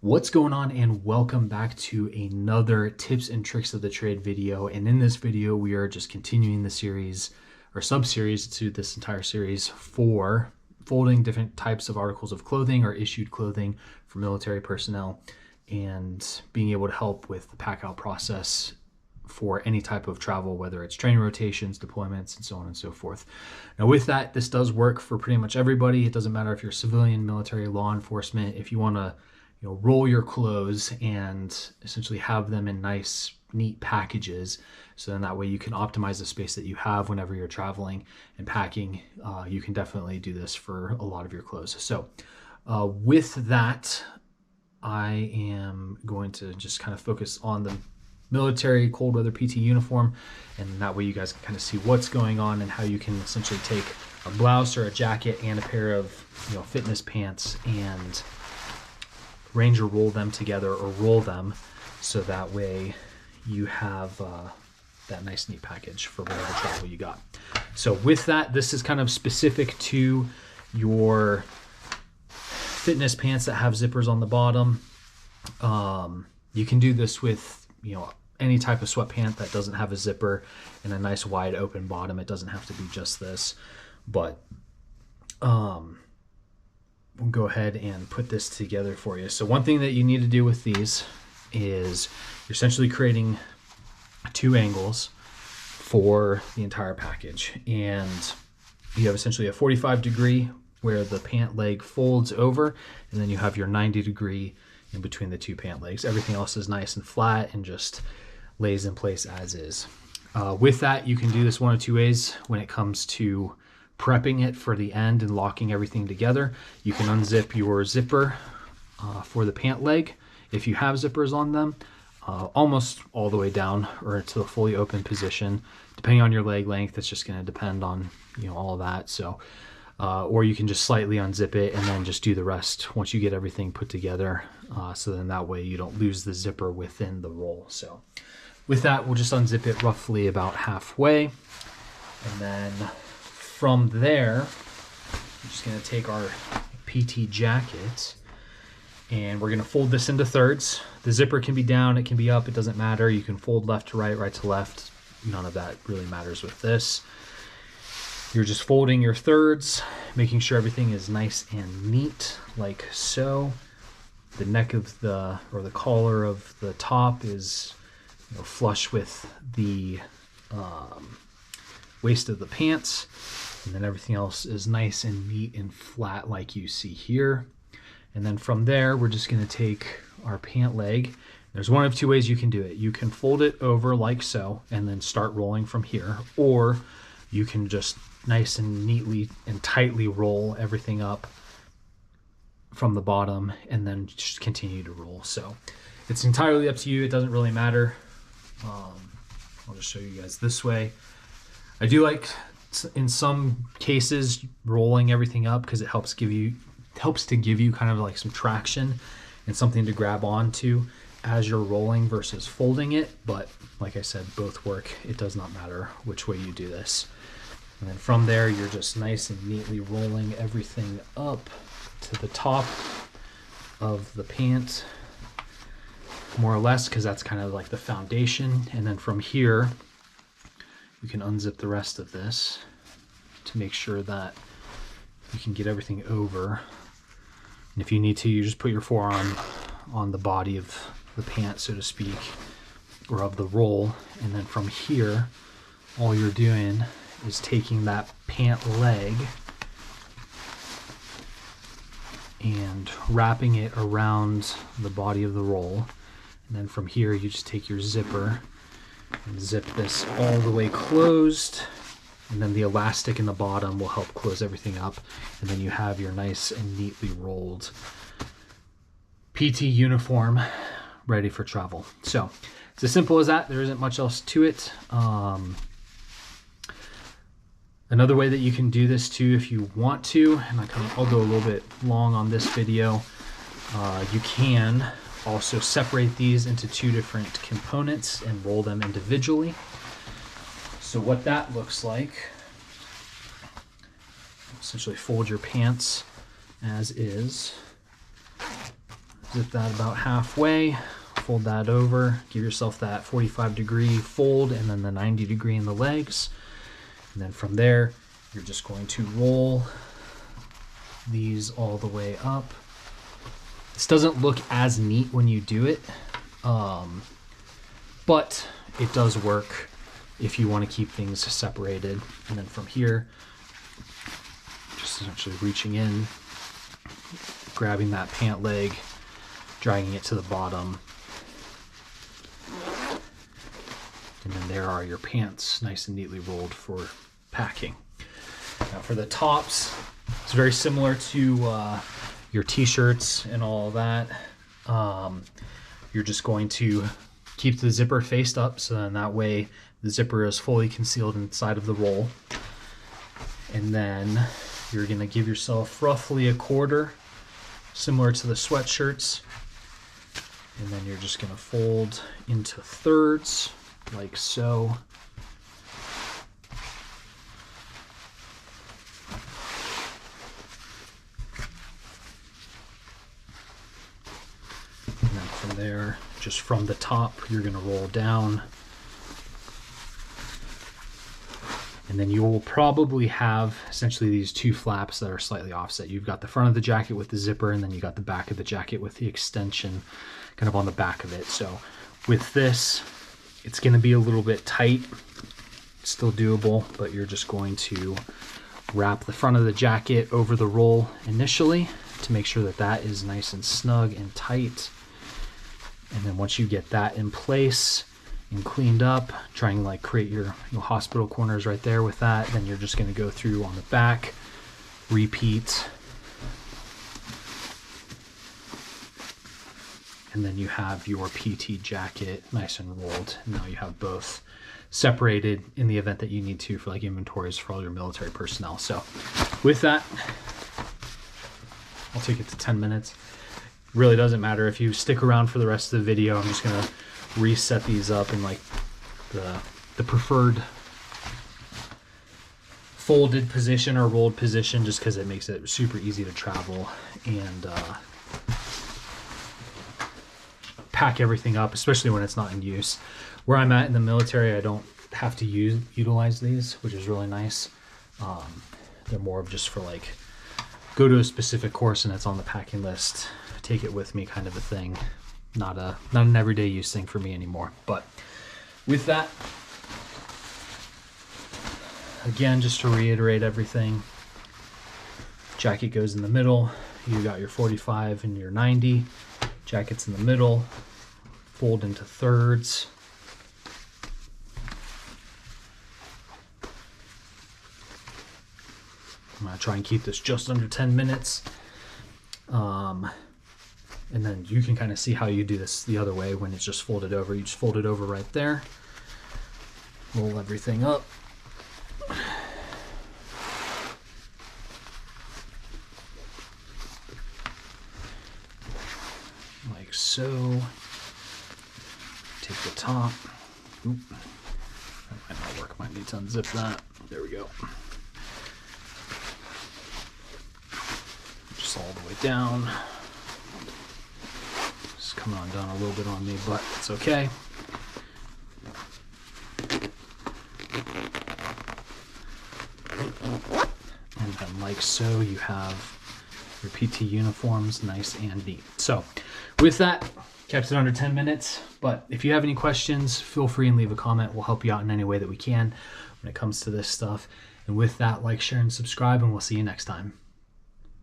What's going on, and welcome back to another tips and tricks of the trade video. And in this video, we are just continuing the series or sub-series to this entire series for folding different types of articles of clothing or issued clothing for military personnel and being able to help with the pack out process for any type of travel, whether it's training rotations, deployments, and so on and so forth. Now with that, this does work for pretty much everybody. It doesn't matter if you're civilian, military, law enforcement. If you want to roll your clothes and essentially have them in nice, neat packages. So then that way you can optimize the space that you have whenever you're traveling and packing. You can definitely do this for a lot of your clothes. So with that, I am going to just kind of focus on the military cold weather PT uniform. And that way you guys can kind of see what's going on and how you can essentially take a blouse or a jacket and a pair of fitness pants and Ranger roll them together or roll them so that way you have that nice neat package for whatever travel you got. So with that, this is kind of specific to your fitness pants that have zippers on the bottom. You can do this with any type of sweatpant that doesn't have a zipper and a nice wide open bottom. It doesn't have to be just this, but we'll go ahead and put this together for you. So one thing that you need to do with these is you're essentially creating two angles for the entire package. And you have essentially a 45 degree where the pant leg folds over, and then you have your 90 degree in between the two pant legs. Everything else is nice and flat and just lays in place as is. With that, you can do this one of two ways when it comes to prepping it for the end and locking everything together. You can unzip your zipper for the pant leg if you have zippers on them, almost all the way down or to the fully open position. Depending on your leg length, it's just going to depend on all of that. So or you can just slightly unzip it and then just do the rest once you get everything put together, so then that way you don't lose the zipper within the roll. So with that, we'll just unzip it roughly about halfway, and then from there, I'm just going to take our PT jacket and we're going to fold this into thirds. The zipper can be down, it can be up, it doesn't matter. You can fold left to right, right to left. None of that really matters with this. You're just folding your thirds, making sure everything is nice and neat, like so. The neck of the collar of the top is flush with the waist of the pants. And then everything else is nice and neat and flat like you see here. And then from there, we're just going to take our pant leg. There's one of two ways you can do it. You can fold it over like so and then start rolling from here, or you can just nice and neatly and tightly roll everything up from the bottom and then just continue to roll. So it's entirely up to you. It doesn't really matter. I'll just show you guys this way. I do like, in some cases, rolling everything up because it helps to give you kind of like some traction and something to grab onto as you're rolling versus folding it. But like I said, both work. It does not matter which way you do this. And then from there, you're just nice and neatly rolling everything up to the top of the pant, more or less, because that's kind of like the foundation. And then from here, you can unzip the rest of this to make sure that you can get everything over. And if you need to, you just put your forearm on the body of the pant, so to speak, or of the roll. And then from here, all you're doing is taking that pant leg and wrapping it around the body of the roll. And then from here, you just take your zipper and zip this all the way closed, and then the elastic in the bottom will help close everything up, and then you have your nice and neatly rolled PT uniform ready for travel. So it's as simple as that. There isn't much else to it. Another way that you can do this too, if you want to, and I'll go a little bit long on this video, you can also separate these into two different components and roll them individually. So what that looks like, essentially fold your pants as is, zip that about halfway, fold that over, give yourself that 45-degree fold and then the 90-degree in the legs. And then from there, you're just going to roll these all the way up. This doesn't look as neat when you do it, but it does work if you want to keep things separated. And then from here, just essentially reaching in, grabbing that pant leg, dragging it to the bottom. And then there are your pants, nice and neatly rolled for packing. Now for the tops, it's very similar to your t-shirts and all of that. You're just going to keep the zipper faced up, so then that way the zipper is fully concealed inside of the roll. And then you're gonna give yourself roughly a quarter, similar to the sweatshirts. And then you're just gonna fold into thirds, like so. And then from there, just from the top, you're gonna roll down. And then you will probably have essentially these two flaps that are slightly offset. You've got the front of the jacket with the zipper, and then you got the back of the jacket with the extension kind of on the back of it. So with this, it's going to be a little bit tight, still doable, but you're just going to wrap the front of the jacket over the roll initially to make sure that that is nice and snug and tight. And then once you get that in place and cleaned up, trying to like create your hospital corners right there with that, then you're just going to go through on the back, repeat, and then you have your PT jacket nice and rolled. And now you have both separated in the event that you need to for like inventories for all your military personnel. So with that, I'll take it to 10 minutes. Really doesn't matter if you stick around for the rest of the video. I'm just gonna reset these up in like the preferred folded position or rolled position, just because it makes it super easy to travel and pack everything up, especially when it's not in use. Where I'm at in the military, I don't have to utilize these, which is really nice. They're more of just for like, go to a specific course and it's on the packing list, take it with me kind of a thing. Not an everyday use thing for me anymore. But with that, again, just to reiterate everything, jacket goes in the middle. You got your 45 and your 90. Jacket's in the middle, fold into thirds. I'm gonna try and keep this just under 10 minutes. And then you can kind of see how you do this the other way when it's just folded over. You just fold it over right there, roll everything up. Like so. Take the top. Oop. That might not work, might need to unzip that. There we go. Just all the way down. It's coming on down a little bit on me, but it's okay. And then like so, you have your PT uniforms, nice and neat. So with that, kept it under 10 minutes, but if you have any questions, feel free and leave a comment. We'll help you out in any way that we can when it comes to this stuff. And with that, like, share, and subscribe, and we'll see you next time.